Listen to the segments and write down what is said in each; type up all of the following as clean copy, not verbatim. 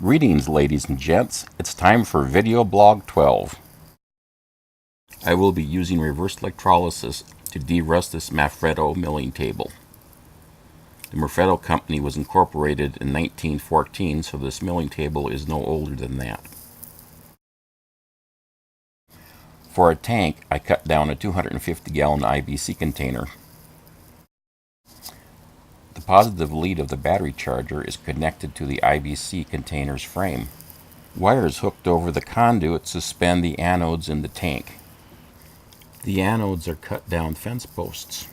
Greetings, ladies and gents. It's time for VBlog 12. I will be using reverse electrolysis to derust this Mafreto milling table. The Mafreto company was incorporated in 1914, so this milling table is no older than that. For a tank, I cut down a 250-gallon IBC container. The positive lead of the battery charger is connected to the IBC container's frame. Wires hooked over the conduit suspend the anodes in the tank. The anodes are cut down fence posts.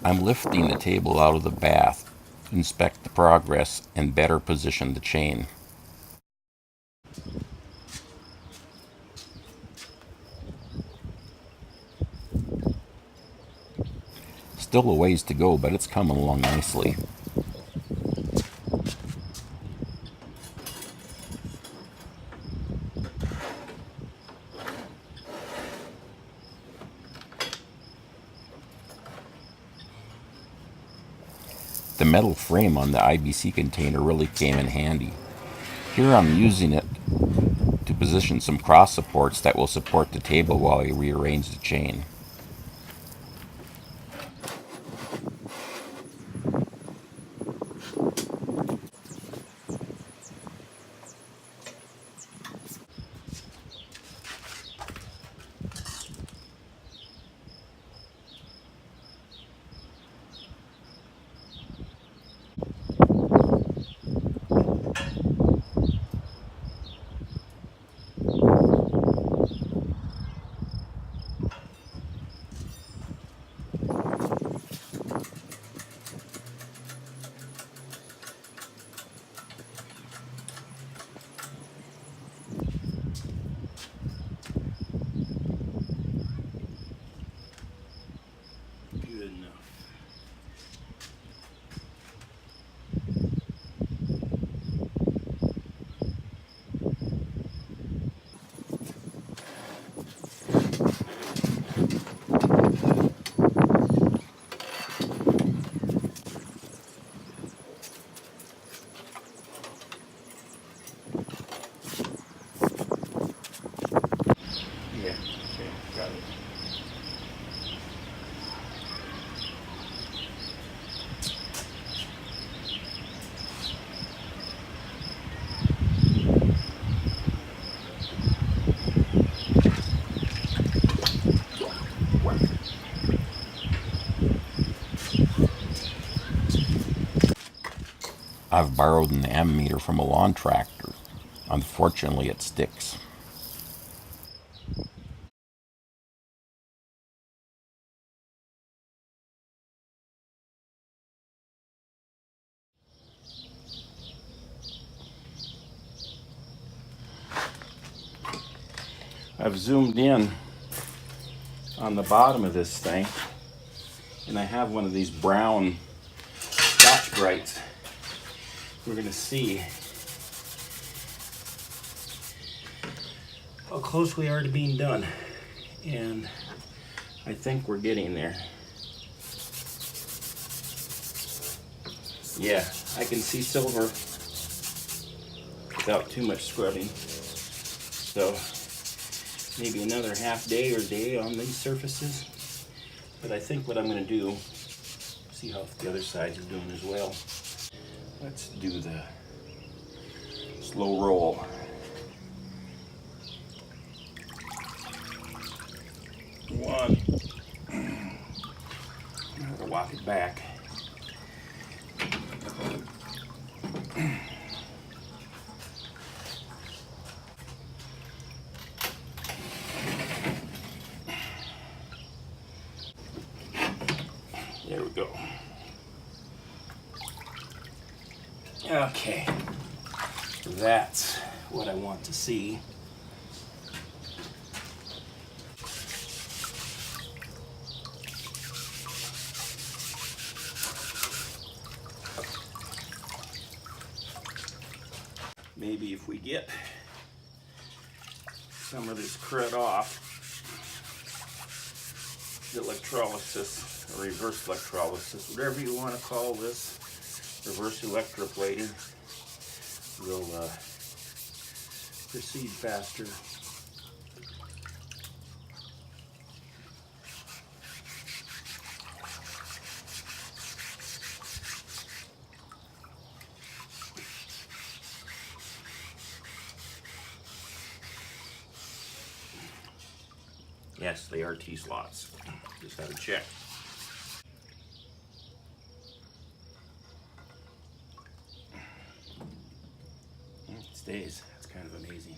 I'm lifting the table out of the bath to inspect the progress and better position the chain. Still a ways to go, but it's coming along nicely. The metal frame on the IBC container really came in handy. Here I'm using it to position some cross supports that will support the table while I rearrange the chain. Good enough. Yeah, okay, got it. I've borrowed an ammeter from a lawn tractor. Unfortunately, it sticks. I've zoomed in on the bottom of this thing, and I have one of these brown Scotch Brights. We're going to see how close we are to being done, and I think we're getting there. Yeah, I can see silver without too much scrubbing, so maybe another half day or day on these surfaces, but I think what I'm going to do, see how the other sides are doing as well. Let's do the slow roll. One. I'm going to walk it back. There we go. Okay, that's what I want to see. maybe if we get some of this crud off, the electrolysis, or reverse electrolysis, whatever you want to call this, reverse electroplating, will proceed faster. Yes, they are T-slots. Just had to check. It stays. That's kind of amazing.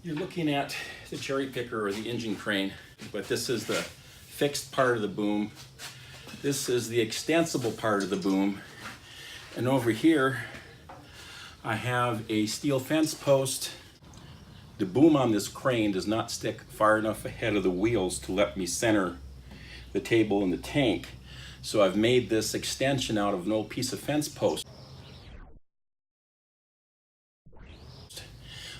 You're looking at the cherry picker or the engine crane, but this is the fixed part of the boom. This is the extensible part of the boom. And over here, I have a steel fence post. The boom on this crane does not stick far enough ahead of the wheels to let me center the table and the tank. So I've made this extension out of an old piece of fence post.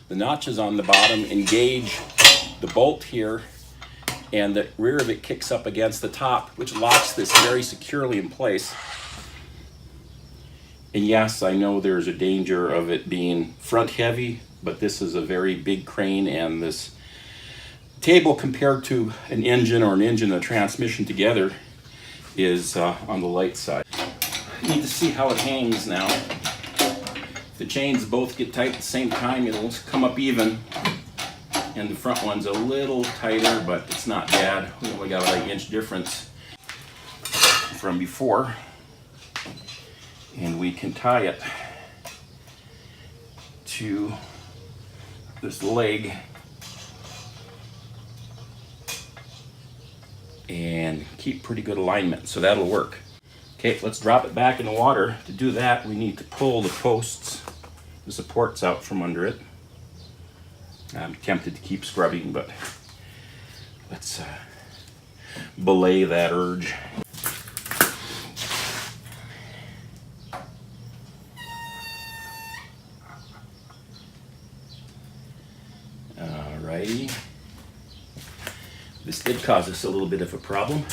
The notches on the bottom engage the bolt here, and the rear of it kicks up against the top, which locks this very securely in place. And yes, I know there's a danger of it being front heavy, but this is a very big crane, and this table compared to an engine or an engine and a transmission together is on the light side. You need to see how it hangs now. If the chains both get tight at the same time, it'll come up even. And the front one's a little tighter, but it's not bad. We only got about an inch difference from before. And we can tie it to this leg and keep pretty good alignment, so that'll work. Okay, let's drop it back in the water. To do that, we need to pull the posts, the supports out from under it. I'm tempted to keep scrubbing, but let's belay that urge. Alrighty. This did cause us a little bit of a problem,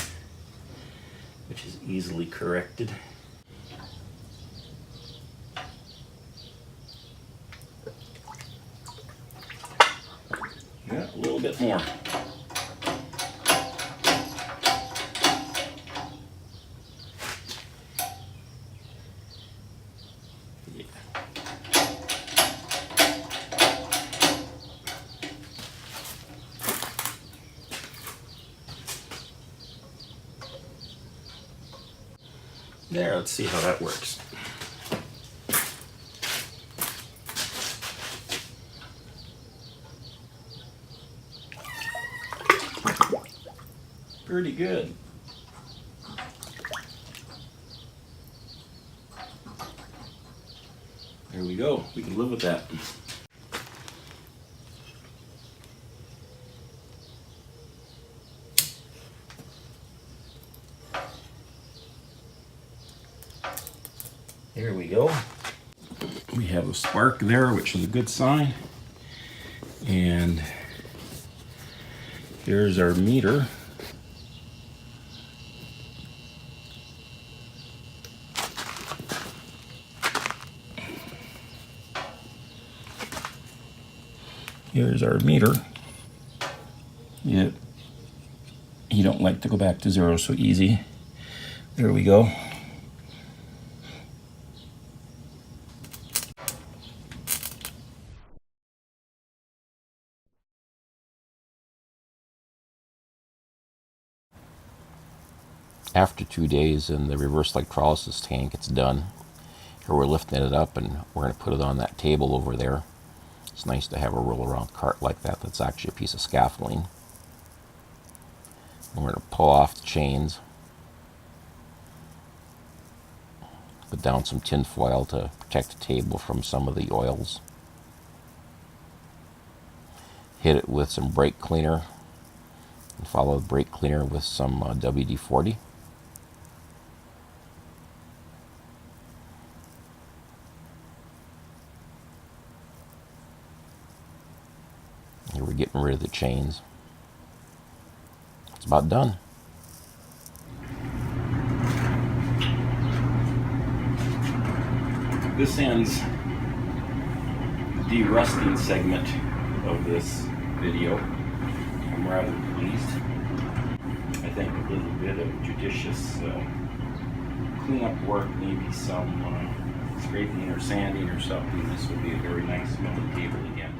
which is easily corrected. Yeah, a little bit more. Yeah. There, let's see how that works. Pretty good. There we go. We can live with that. There we go. We have a spark there, which is a good sign. And here's our meter. Here's our meter. Yep. You don't like to go back to zero so easy. There we go. After 2 days in the reverse electrolysis tank, it's done. Here we're lifting it up and we're going to put it on that table over there. It's nice to have a roll around cart like that. That's actually a piece of scaffolding. And we're going to pull off the chains. Put down some tin foil to protect the table from some of the oils. Hit it with some brake cleaner. And follow the brake cleaner with some WD-40. Here we're getting rid of the chains. It's about done. This ends the DeRusting segment of this video. I'm rather pleased. I think a little bit of judicious cleanup work, maybe some scraping or sanding or something. This would be a very nice milling table again.